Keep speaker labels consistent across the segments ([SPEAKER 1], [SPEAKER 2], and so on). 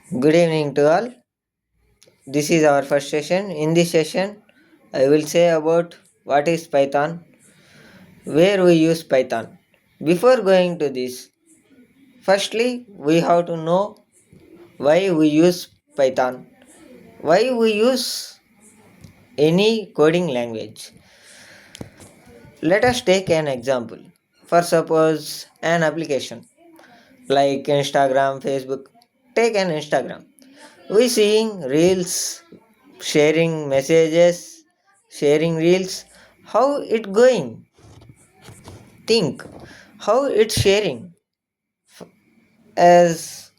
[SPEAKER 1] Good evening to all. This is our first session. In this session, I will say about what is Python, where we use Python. Before going to this, firstly, we have to know why we use Python, why we use any coding language. Let us take an example. For suppose an application like Instagram, Facebook. Take an Instagram. We seeing reels, sharing messages, sharing reels. How it going? Think how it's sharing. As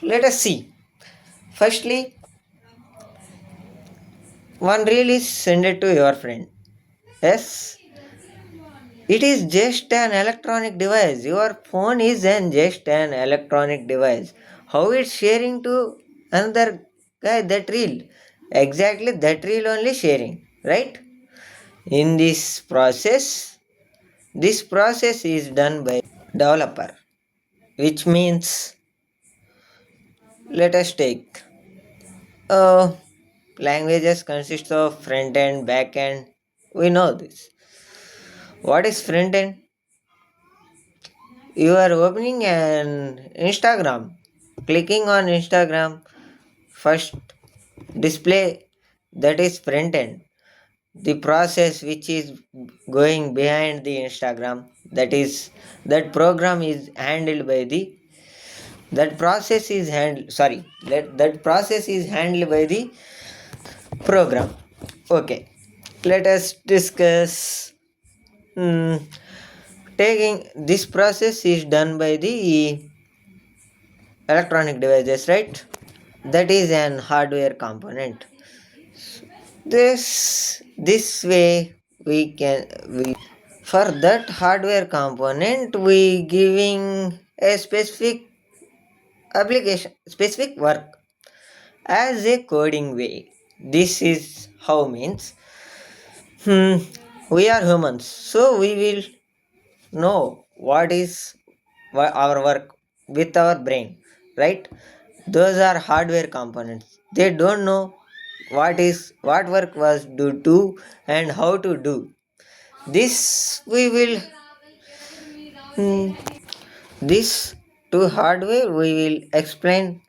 [SPEAKER 1] let us see. Firstly, one reel is sent it to your friend. Yes, it is just an electronic device. Your phone is just an electronic device. How it's sharing to another guy that reel? Exactly that reel only sharing, right? In this process is done by developer, which means let us take languages consist of front end, back end. We know this. What is front end? You are opening an Instagram, clicking on Instagram, first display, that is front end. The process which is going behind the Instagram, that program is handled by the that process is handled sorry that process is handled by the program. Okay, let us discuss. Hmm, taking this process is done by the electronic devices, right? That is an hardware component. This way we for that hardware component we giving a specific work as a coding way. This is how means hmm, we are humans, so we will know our work with our brain, right? Those are hardware components. They don't know what work was to do and how to do. This we will hmm, this to hardware we will explain,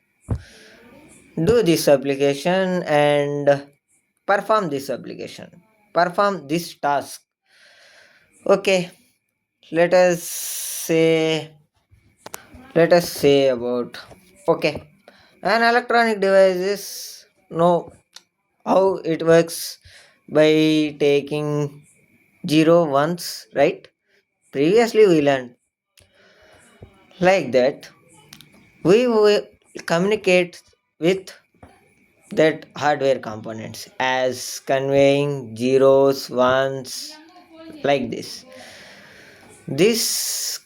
[SPEAKER 1] do this application and perform this task. Okay, let us say about, okay, an electronic device is know how it works by taking zero ones, right? Previously we learned like that. We will communicate with that hardware components as conveying zeros ones, like this. This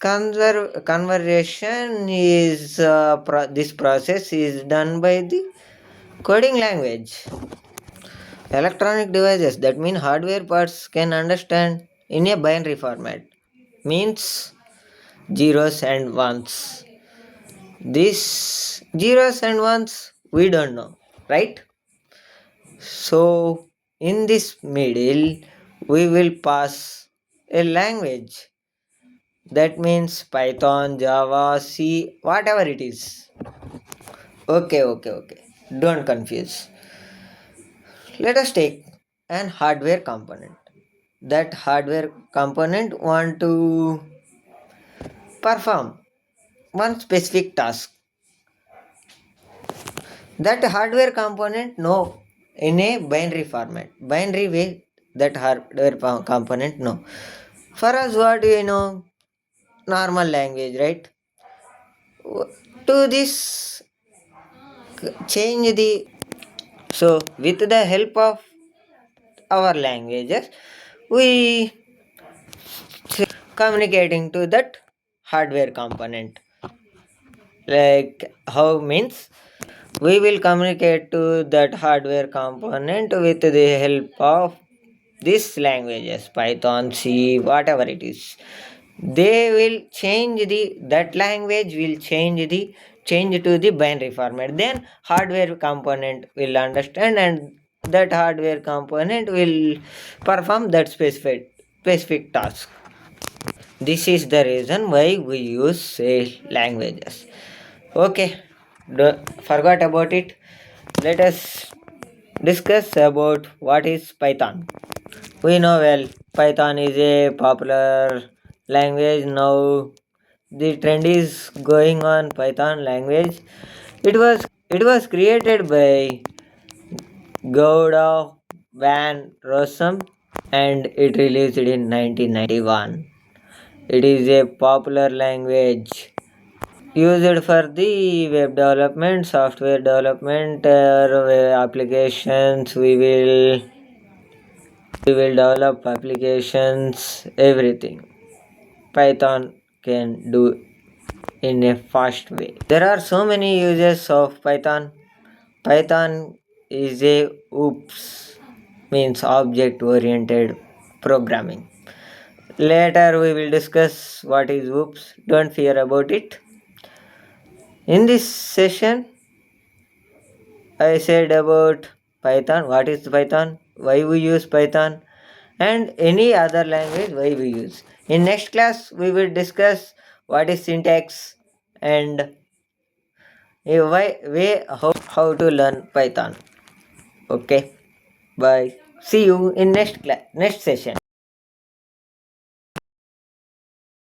[SPEAKER 1] process is done by the coding language. Electronic devices, that mean hardware parts, can understand in a binary format, means zeros and ones. These zeros and ones we don't know, right? So in this middle we will pass a language, that means Python, Java, C, whatever it is. Okay. Don't confuse. Let us take an hardware component. That hardware component want to perform one specific task. That hardware component know in a binary format, binary way. That hardware component know. For us, what do you know? Normal language, right? To this change the, so with the help of our languages we communicating to that hardware component, like how means we will communicate to that hardware component with the help of these languages, Python, C, whatever it is. They will change the, that language will change the change to the binary format. Then hardware component will understand, and that hardware component will perform that specific task. This is the reason why we use say languages. Okay, forgot about it. Let us discuss about what is Python. We know well Python is a popular language now. The trend is going on Python language. It was created by Gouda Van Rossum and it released in 1991. It is a popular language used for the web development, software development, or web applications. We will develop applications, everything. Python can do in a fast way. There are so many uses of Python. Python is a OOPS, means object oriented programming. Later we will discuss what is OOPS. Don't fear about it. In this session, I said about Python, what is Python, why we use Python, and any other language why we use. In next class, we will discuss what is syntax and a way how to learn Python. Okay, bye. See you in next session.